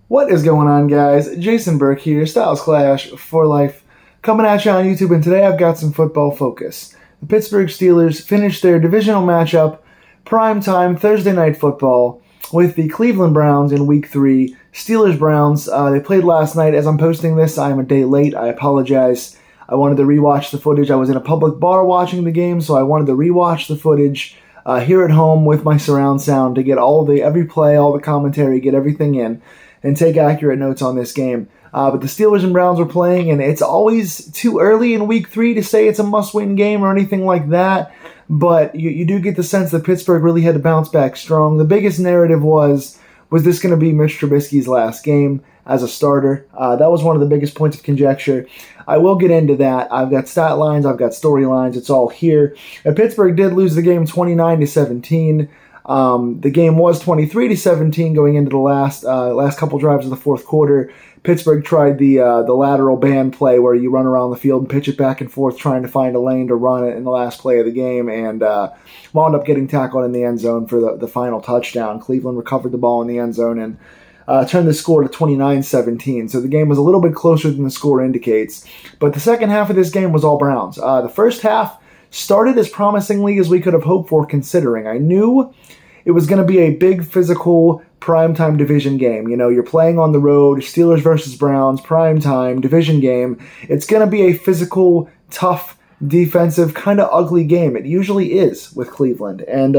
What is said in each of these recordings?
What is going on, guys? Jason Burke here, Styles Clash for Life, coming at you on YouTube, and today I've got some football focus. The Pittsburgh Steelers finished their divisional matchup, primetime Thursday night football, with the Cleveland Browns in Week 3. Steelers-Browns, they played last night. As I'm posting this, I am a day late. I apologize. I wanted to rewatch the footage. I was in a public bar watching the game, so I wanted to rewatch the footage here at home with my surround sound to get every play, all the commentary, get everything in, and take accurate notes on this game. But the Steelers and Browns were playing, and it's always too early in Week 3 to say it's a must-win game or anything like that. But you do get the sense that Pittsburgh really had to bounce back strong. The biggest narrative was this going to be Mitch Trubisky's last game as a starter? That was one of the biggest points of conjecture. I will get into that. I've got stat lines, I've got storylines, it's all here. Pittsburgh did lose the game 29-17. The game was 23-17 going into the last couple drives of the fourth quarter. Pittsburgh tried the lateral band play where you run around the field and pitch it back and forth trying to find a lane to run it in the last play of the game, and wound up getting tackled in the end zone for the final touchdown. Cleveland recovered the ball in the end zone and turned the score to 29-17. So the game was a little bit closer than the score indicates. But the second half of this game was all Browns. The first half started as promisingly as we could have hoped for, considering I knew it was going to be a big physical primetime division game. You know, you're playing on the road, Steelers versus Browns, primetime division game. It's going to be a physical, tough, defensive, kind of ugly game. It usually is with Cleveland. And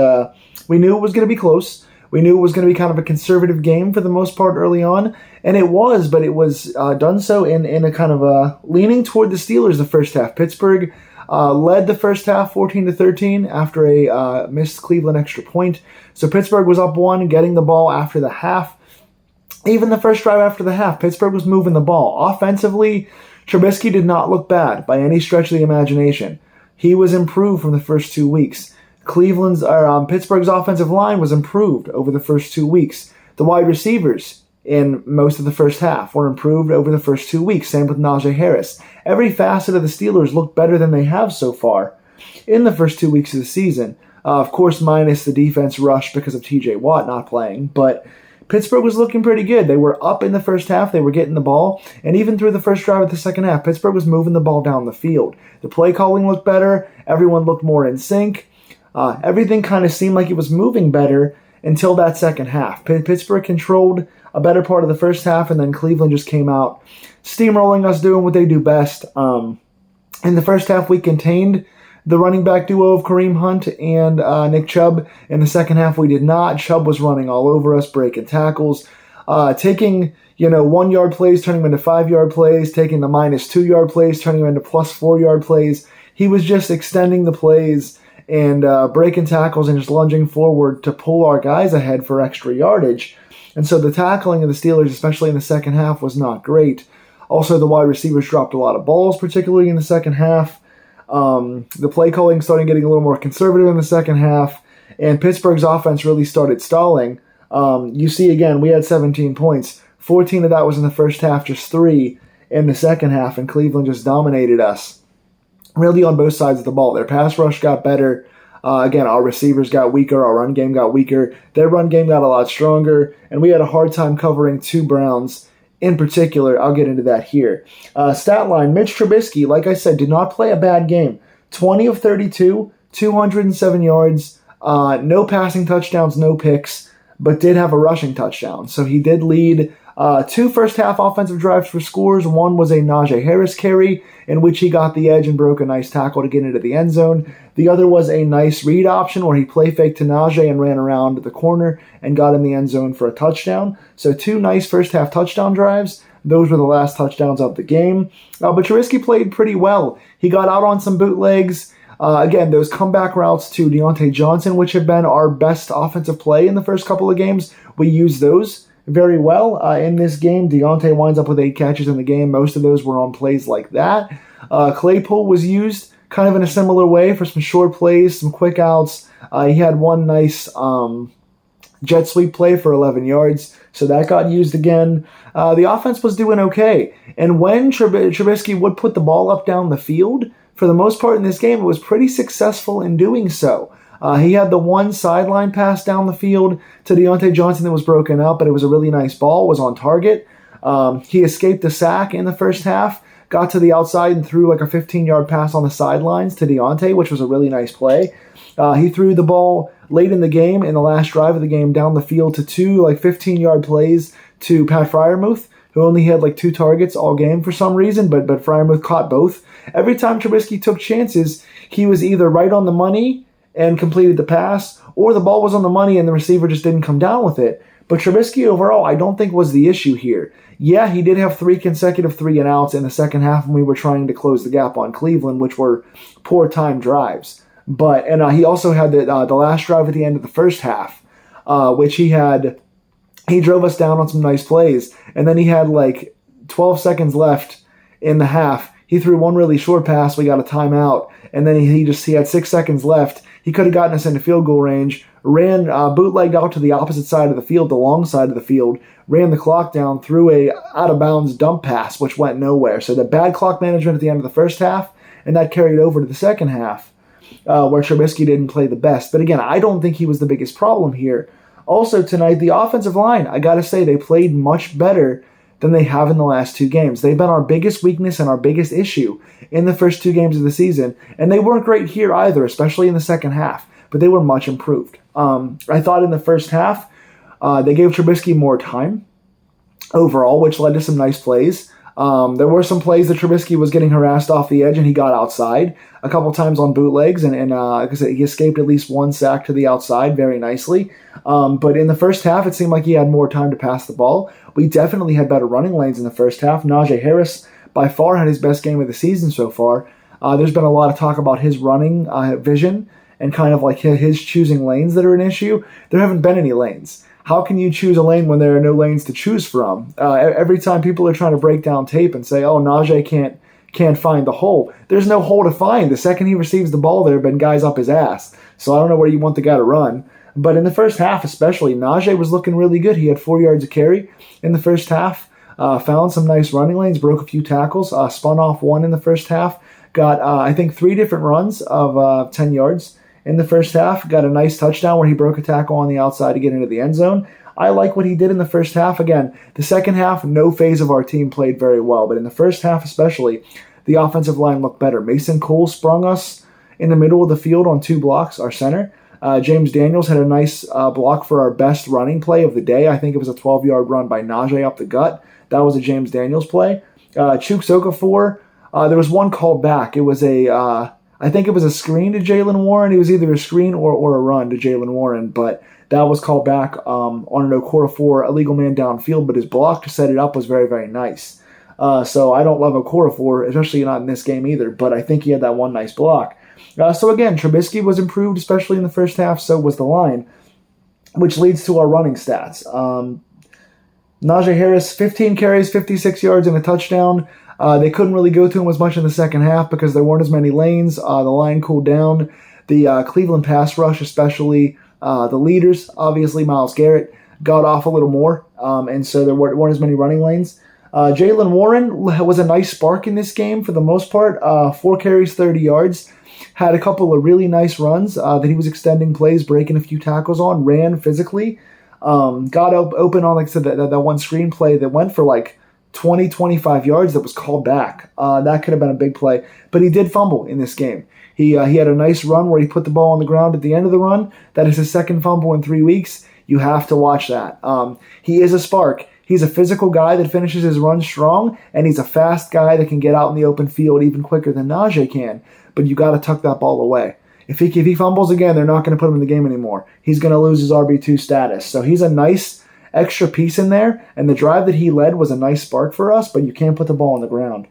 we knew it was going to be close. We knew it was going to be kind of a conservative game for the most part early on. And it was, but it was done so in a kind of a leaning toward the Steelers the first half. Pittsburgh led the first half 14-13 after a missed Cleveland extra point. So Pittsburgh was up 1, getting the ball after the half. Even the first drive after the half, Pittsburgh was moving the ball. Offensively, Trubisky did not look bad by any stretch of the imagination. He was improved from the first 2 weeks. Pittsburgh's offensive line was improved over the first 2 weeks. The wide receivers in most of the first half were improved over the first 2 weeks. Same with Najee Harris. Every facet of the Steelers looked better than they have so far in the first 2 weeks of the season. Of course, minus the defense rush because of TJ Watt not playing. But Pittsburgh was looking pretty good. They were up in the first half. They were getting the ball. And even through the first drive of the second half, Pittsburgh was moving the ball down the field. The play calling looked better. Everyone looked more in sync. Everything kind of seemed like it was moving better until that second half. Pittsburgh controlled a better part of the first half, and then Cleveland just came out steamrolling us, doing what they do best. In the first half, we contained the running back duo of Kareem Hunt and Nick Chubb. In the second half, we did not. Chubb was running all over us, breaking tackles, taking 1 yard plays, turning them into 5 yard plays, taking the minus 2 yard plays, turning them into plus 4 yard plays. He was just extending the plays and breaking tackles and just lunging forward to pull our guys ahead for extra yardage. And so the tackling of the Steelers, especially in the second half, was not great. Also, the wide receivers dropped a lot of balls, particularly in the second half. The play calling started getting a little more conservative in the second half, and Pittsburgh's offense really started stalling. You see, again, we had 17 points. 14 of that was in the first half, just 3 in the second half, and Cleveland just dominated us really on both sides of the ball. Their pass rush got better. Again, our receivers got weaker. Our run game got weaker. Their run game got a lot stronger, and we had a hard time covering 2 Browns in particular. I'll get into that here. Stat line, Mitch Trubisky, like I said, did not play a bad game. 20 of 32, 207 yards, no passing touchdowns, no picks, but did have a rushing touchdown. So he did lead 2 first-half offensive drives for scores. One was a Najee Harris carry, in which he got the edge and broke a nice tackle to get into the end zone. The other was a nice read option where he play-faked to Najee and ran around the corner and got in the end zone for a touchdown. So 2 nice first-half touchdown drives. Those were the last touchdowns of the game. But Trubisky played pretty well. He got out on some bootlegs. Again, those comeback routes to Deontay Johnson, which have been our best offensive play in the first couple of games, we used those very well in this game. Deontay winds up with 8 catches in the game. Most of those were on plays like that. Claypool was used kind of in a similar way for some short plays, some quick outs. He had one nice jet sweep play for 11 yards, so that got used again. The offense was doing okay. And when Trubisky would put the ball up down the field, for the most part in this game, it was pretty successful in doing so. He had the one sideline pass down the field to Deontay Johnson that was broken up, but it was a really nice ball, was on target. He escaped the sack in the first half, got to the outside and threw like a 15-yard pass on the sidelines to Deontay, which was a really nice play. He threw the ball late in the game, in the last drive of the game, down the field to two like 15-yard plays to Pat Freiermuth, who only had like 2 targets all game for some reason, but Freiermuth caught both. Every time Trubisky took chances, he was either right on the money and completed the pass, or the ball was on the money and the receiver just didn't come down with it. But Trubisky overall, I don't think was the issue here. Yeah, he did have 3 consecutive 3-and-outs in the second half when we were trying to close the gap on Cleveland, which were poor time drives. But he also had the last drive at the end of the first half, which he drove us down on some nice plays, and then he had like 12 seconds left in the half. He threw one really short pass. We got a timeout, and then he had 6 seconds left. He could have gotten us into field goal range. Ran bootlegged out to the opposite side of the field, the long side of the field. Ran the clock down, threw a out of bounds dump pass, which went nowhere. So the bad clock management at the end of the first half, and that carried over to the second half, where Trubisky didn't play the best. But again, I don't think he was the biggest problem here. Also tonight, the offensive line, I got to say, they played much better than they have in the last 2 games. They've been our biggest weakness and our biggest issue in the first 2 games of the season, and they weren't great here either, especially in the second half, but they were much improved. I thought in the first half, they gave Trubisky more time overall, which led to some nice plays. There were some plays that Trubisky was getting harassed off the edge, and he got outside a couple times on bootlegs, and like I said, he escaped at least 1 sack to the outside very nicely. But in the first half, it seemed like he had more time to pass the ball. We definitely had better running lanes in the first half. Najee Harris, by far, had his best game of the season so far. There's been a lot of talk about his running vision and kind of like his choosing lanes that are an issue. There haven't been any lanes. How can you choose a lane when there are no lanes to choose from? Every time people are trying to break down tape and say, oh, Najee can't find the hole. There's no hole to find. The second he receives the ball, there have been guys up his ass. So I don't know where you want the guy to run. But in the first half especially, Najee was looking really good. He had 4 yards of carry in the first half. Found some nice running lanes, broke a few tackles, spun off one in the first half. Got, I think, 3 different runs of 10 yards in the first half. Got a nice touchdown where he broke a tackle on the outside to get into the end zone. I like what he did in the first half. Again, the second half, no phase of our team played very well. But in the first half especially, the offensive line looked better. Mason Cole sprung us in the middle of the field on 2 blocks, our center. James Daniels had a nice block for our best running play of the day. I think it was a 12-yard run by Najee up the gut. That was a James Daniels play. Chuk Okafor, there was one called back. It was I think it was a screen to Jalen Warren. It was either a screen or a run to Jalen Warren, but that was called back on an Okafor illegal man downfield, but his block to set it up was very, very nice. So I don't love Okafor, especially not in this game either, but I think he had that one nice block. So again, Trubisky was improved, especially in the first half, so was the line, which leads to our running stats. Najee Harris, 15 carries, 56 yards, and a touchdown. They couldn't really go to him as much in the second half because there weren't as many lanes. The line cooled down. The Cleveland pass rush, especially the leaders, obviously Myles Garrett, got off a little more, and so there weren't as many running lanes. Jalen Warren was a nice spark in this game for the most part. 4 carries, 30 yards. Had a couple of really nice runs that he was extending plays, breaking a few tackles on, ran physically. Got open on, like I said, that one screen play that went for like 20, 25 yards that was called back. That could have been a big play. But he did fumble in this game. He had a nice run where he put the ball on the ground at the end of the run. That is his second fumble in 3 weeks. You have to watch that. He is a spark. He's a physical guy that finishes his run strong, and he's a fast guy that can get out in the open field even quicker than Najee can. But you got to tuck that ball away. If he fumbles again, they're not going to put him in the game anymore. He's going to lose his RB2 status. So he's a nice extra piece in there, and the drive that he led was a nice spark for us, but you can't put the ball on the ground.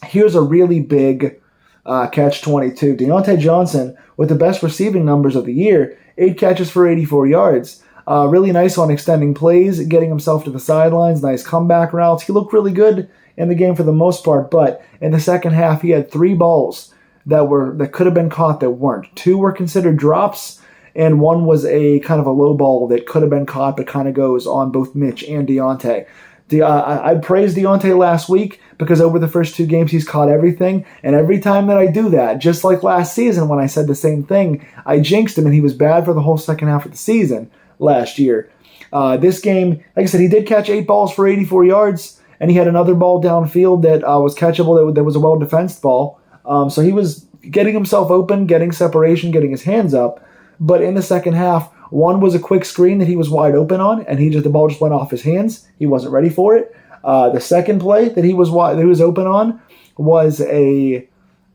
Here's a really big catch-22. Deontay Johnson, with the best receiving numbers of the year, 8 catches for 84 yards. Really nice on extending plays, getting himself to the sidelines, nice comeback routes. He looked really good in the game for the most part, but in the second half, he had 3 balls that could have been caught that weren't. 2 were considered drops, and 1 was a kind of a low ball that could have been caught but kind of goes on both Mitch and Deontay. I praised Deontay last week because over the first 2 games he's caught everything, and every time that I do that, just like last season when I said the same thing, I jinxed him and he was bad for the whole second half of the season last year. This game, like I said, he did catch 8 balls for 84 yards, and he had another ball downfield that was catchable, that was a well-defensed ball. So he was getting himself open, getting separation, getting his hands up, but in the second half, one was a quick screen that he was wide open on, and the ball just went off his hands. He wasn't ready for it. The second play that he was open on was a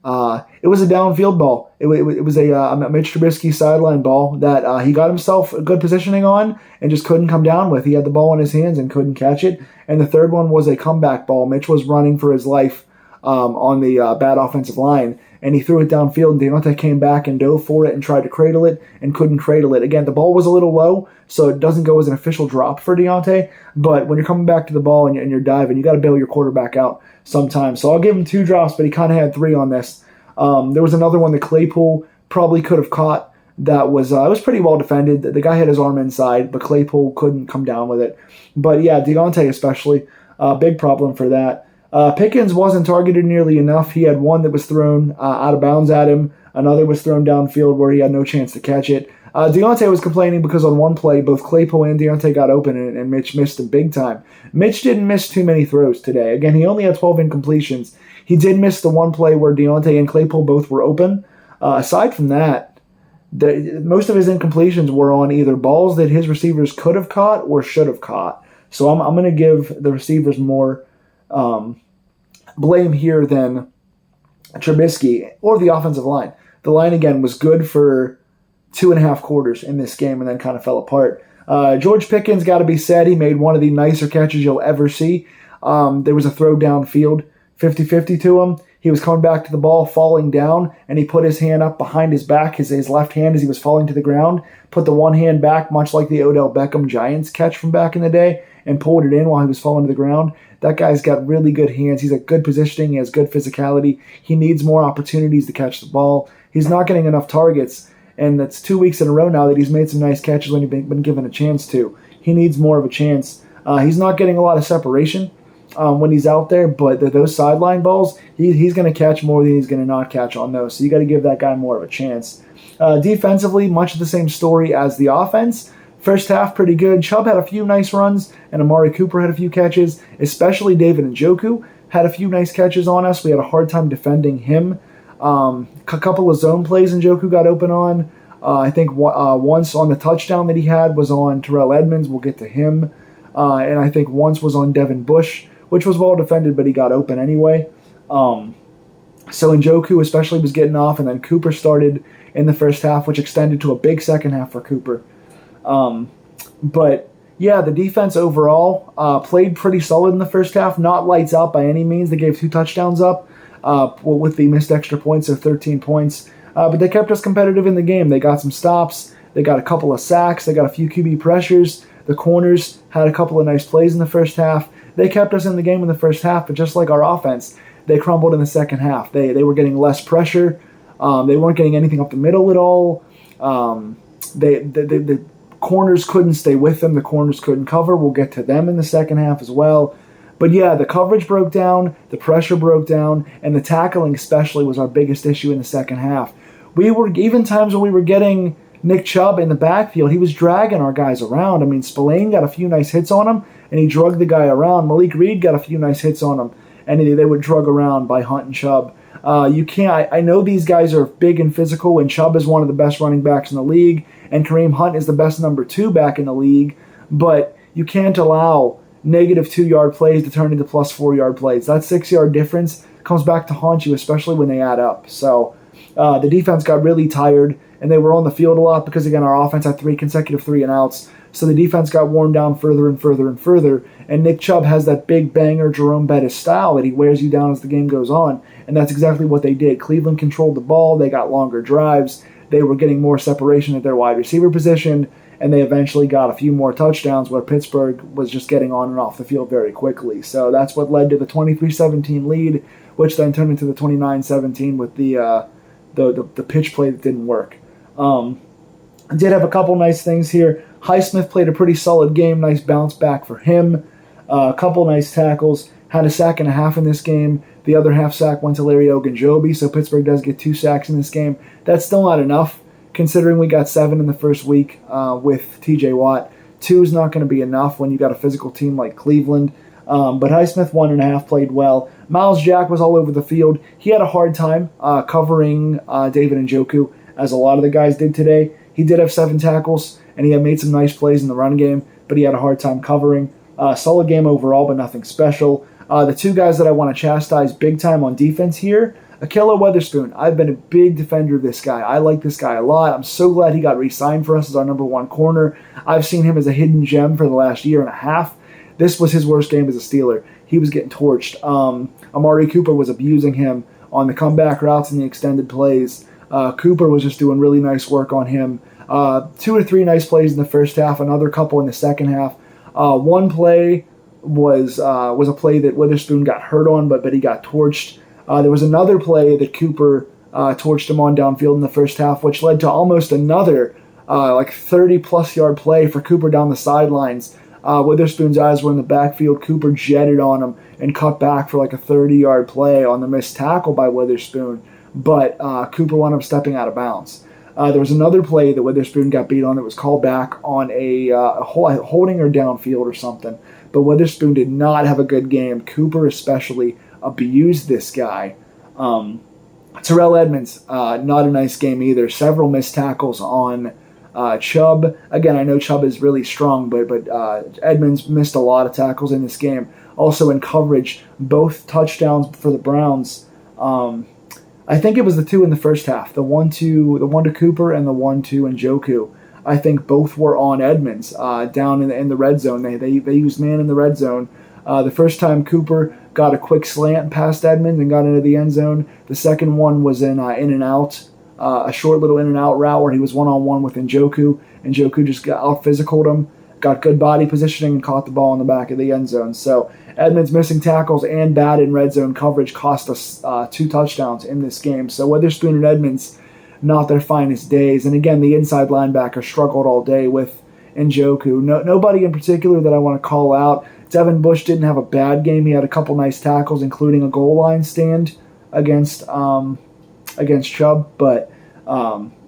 downfield ball. It was a Mitch Trubisky sideline ball that he got himself a good positioning on and just couldn't come down with. He had the ball in his hands and couldn't catch it. And the third one was a comeback ball. Mitch was running for his life on the bad offensive line, and he threw it downfield, and Deontay came back and dove for it and tried to cradle it and couldn't cradle it. Again, the ball was a little low, so it doesn't go as an official drop for Deontay, but when you're coming back to the ball and you're diving, you got to bail your quarterback out sometimes. So I'll give him 2 drops, but he kind of had 3 on this. There was another one that Claypool probably could have caught that was it was pretty well defended. The guy had his arm inside, but Claypool couldn't come down with it. But yeah, Deontay especially, big problem for that. Pickens wasn't targeted nearly enough. He had one that was thrown out of bounds at him. Another was thrown downfield where he had no chance to catch it. Deontay was complaining because on one play, both Claypool and Deontay got open, and Mitch missed him big time. Mitch didn't miss too many throws today. Again, he only had 12 incompletions. He did miss the one play where Deontay and Claypool both were open. Aside from that, most of his incompletions were on either balls that his receivers could have caught or should have caught. So I'm going to give the receivers more blame here than Trubisky or the offensive line. The line, again, was good for 2.5 quarters in this game and then kind of fell apart. George Pickens, got to be said, he made one of the nicer catches you'll ever see. There was a throw downfield, 50-50 to him. He was coming back to the ball, falling down, and he put his hand up behind his back, his left hand as he was falling to the ground, put the one hand back, much like the Odell Beckham Giants catch from back in the day, and pulled it in while he was falling to the ground. That guy's got really good hands. He's got good positioning. He has good physicality. He needs more opportunities to catch the ball. He's not getting enough targets, and that's 2 weeks in a row now that he's made some nice catches when he's been given a chance to. He needs more of a chance. He's not getting a lot of separation when he's out there, but those sideline balls, he's going to catch more than he's going to not catch on those. So you got to give that guy more of a chance. Defensively, much of the same story as the offense. First half, pretty good. Chubb had a few nice runs, and Amari Cooper had a few catches, especially David Njoku had a few nice catches on us. We had a hard time defending him. A couple of zone plays Njoku got open on. I think once on the touchdown that he had was on Terrell Edmonds. We'll get to him. And I think once was on Devin Bush, which was well defended, but he got open anyway. So Njoku especially was getting off, and then Cooper started in the first half, which extended to a big second half for Cooper. But yeah, the defense overall played pretty solid in the first half. Not lights out by any means. They gave 2 touchdowns up with the missed extra points of 13 points. But they kept us competitive in the game. They got some stops. They got a couple of sacks. They got a few QB pressures. The corners had a couple of nice plays in the first half. They kept us in the game in the first half, but just like our offense, they crumbled in the second half. They were getting less pressure. They weren't getting anything up the middle at all. The corners couldn't stay with them. The corners couldn't cover. We'll get to them in the second half as well. But yeah, the coverage broke down, the pressure broke down, and the tackling especially was our biggest issue in the second half. We were, even times when we were getting Nick Chubb in the backfield, he was dragging our guys around. I mean, Spillane got a few nice hits on him, and he drugged the guy around. Malik Reed got a few nice hits on him, and they would drug around by Hunt and Chubb. You can't. I know these guys are big and physical, and Chubb is one of the best running backs in the league, and Kareem Hunt is the best number 2 back in the league, but you can't allow negative 2-yard plays to turn into plus 4-yard plays. That 6-yard difference comes back to haunt you, especially when they add up. So the defense got really tired, and they were on the field a lot because, again, our offense had 3 consecutive 3-and-outs. So the defense got worn down further and further and further, and Nick Chubb has that big banger Jerome Bettis style that he wears you down as the game goes on, and that's exactly what they did. Cleveland controlled the ball. They got longer drives. They were getting more separation at their wide receiver position, and they eventually got a few more touchdowns where Pittsburgh was just getting on and off the field very quickly. So that's what led to the 23-17 lead, which then turned into the 29-17 with the pitch play that didn't work. I did have a couple nice things here. Highsmith played a pretty solid game. Nice bounce back for him. A couple nice tackles. Had a sack and a half in this game. The other half sack went to Larry Ogunjobi, so Pittsburgh does get 2 sacks in this game. That's still not enough, considering we got 7 in the first week with TJ Watt. 2 is not going to be enough when you got a physical team like Cleveland. But Highsmith, 1.5, played well. Miles Jack was all over the field. He had a hard time covering David Njoku, as a lot of the guys did today. He did have 7 tackles, and he had made some nice plays in the run game, but he had a hard time covering. Solid game overall, but nothing special. The 2 guys that I want to chastise big time on defense here, Ahkello Witherspoon. I've been a big defender of this guy. I like this guy a lot. I'm so glad he got re-signed for us as our number 1 corner. I've seen him as a hidden gem for the last year and a half. This was his worst game as a Steeler. He was getting torched. Amari Cooper was abusing him on the comeback routes and the extended plays. Cooper was just doing really nice work on him. 2 or 3 nice plays in the first half, another couple in the second half. One play was a play that Witherspoon got hurt on, but he got torched. There was another play that Cooper torched him on downfield in the first half, which led to almost another 30-plus yard play for Cooper down the sidelines. Witherspoon's eyes were in the backfield. Cooper jetted on him and cut back for like a 30-yard play on the missed tackle by Witherspoon, but Cooper wound up stepping out of bounds. There was another play that Witherspoon got beat on that was called back on a holding or downfield or something, but Witherspoon did not have a good game. Cooper especially abused this guy. Terrell Edmonds, not a nice game either. Several missed tackles on Chubb. Again, I know Chubb is really strong, but Edmonds missed a lot of tackles in this game. Also in coverage, both touchdowns for the Browns. I think it was the 2 in the first half, the one to Cooper and the 1-2 Njoku. I think both were on Edmonds down in the red zone. They used man in the red zone. The first time Cooper got a quick slant past Edmonds and got into the end zone. The second one was in and out. A short little in-and-out route where he was one-on-one with Njoku. Njoku just got out-physicaled him, got good body positioning, and caught the ball in the back of the end zone. So Edmonds missing tackles and bad in red zone coverage cost us 2 touchdowns in this game. So Witherspoon and Edmonds, not their finest days. And again, the inside linebacker struggled all day with Njoku. Nobody in particular that I want to call out. Devin Bush didn't have a bad game. He had a couple nice tackles, including a goal line stand against Chubb, but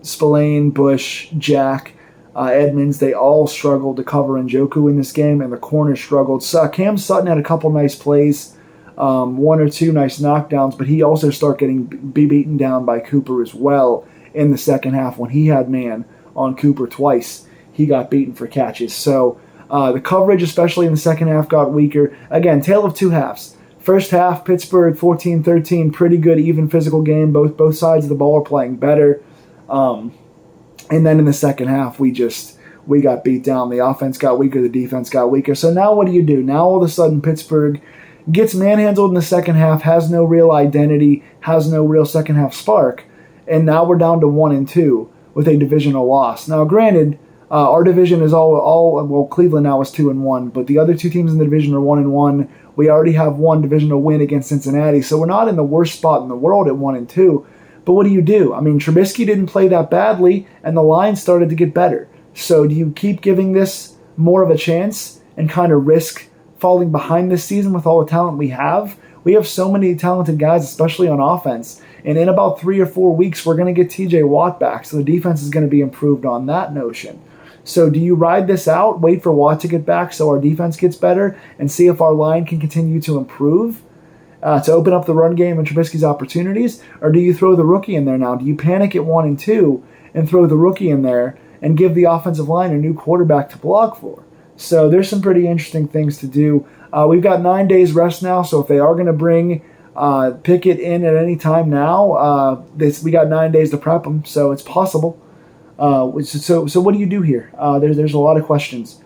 Spillane, Bush, Jack, Edmonds, they all struggled to cover Njoku in this game, and the corners struggled. So Cam Sutton had a couple nice plays, 1 or 2 nice knockdowns, but he also started getting beaten down by Cooper as well in the second half when he had man on Cooper twice. He got beaten for catches. So the coverage, especially in the second half, got weaker. Again, tale of 2 halves. First half, Pittsburgh 14-13, pretty good, even physical game. Both sides of the ball are playing better. And then in the second half, we got beat down. The offense got weaker, the defense got weaker. So now what do? Now all of a sudden Pittsburgh gets manhandled in the second half, has no real identity, has no real second half spark, and now we're down to 1-2 with a divisional loss. Now granted, our division is well, Cleveland now is 2-1, but the other 2 teams in the division are 1-1. We already have 1 divisional win against Cincinnati, so we're not in the worst spot in the world at 1-2. But what do? I mean, Trubisky didn't play that badly, and the line started to get better. So do you keep giving this more of a chance and kind of risk falling behind this season with all the talent we have? We have so many talented guys, especially on offense. And in about 3 or 4 weeks, we're going to get TJ Watt back, so the defense is going to be improved on that notion. So do you ride this out, wait for Watt to get back so our defense gets better, and see if our line can continue to improve to open up the run game and Trubisky's opportunities? Or do you throw the rookie in there now? Do you panic at 1-2 and throw the rookie in there and give the offensive line a new quarterback to block for? So there's some pretty interesting things to do. We've got 9 days rest now, so if they are going to bring Pickett in at any time now, we got 9 days to prep them, so it's possible. So what do you do here? There's a lot of questions.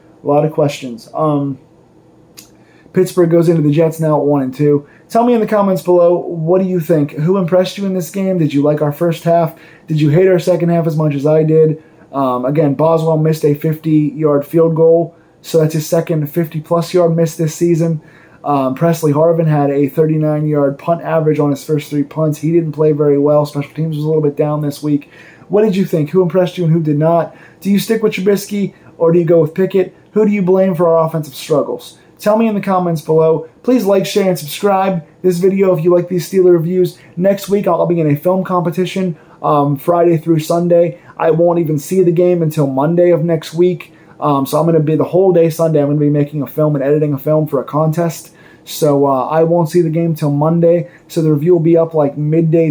Pittsburgh goes into the Jets now at 1-2. Tell me in the comments below, what do you think? Who impressed you in this game? Did you like our first half? Did you hate our second half as much as I did? Again, Boswell missed a 50-yard field goal, so that's his second 50-plus yard miss this season. Presley Harvin had a 39-yard punt average on his first 3 punts. He didn't play very well. Special teams was a little bit down this week. What did you think? Who impressed you and who did not? Do you stick with Trubisky or do you go with Pickett? Who do you blame for our offensive struggles? Tell me in the comments below. Please like, share, and subscribe this video if you like these Steeler reviews. Next week, I'll be in a film competition Friday through Sunday. I won't even see the game until Monday of next week. So I'm going to be the whole day Sunday. I'm going to be making a film and editing a film for a contest. So I won't see the game till Monday. So the review will be up like midday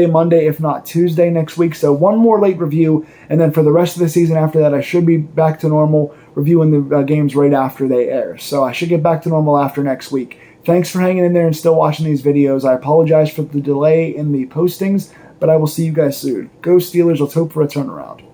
Monday, if not Tuesday next week. So one more late review, and then for the rest of the season after that, I should be back to normal, reviewing the games right after they air. So I should get back to normal after next week. Thanks for hanging in there and still watching these videos. I apologize for the delay in the postings, but I will see you guys soon. Go Steelers. Let's hope for a turnaround.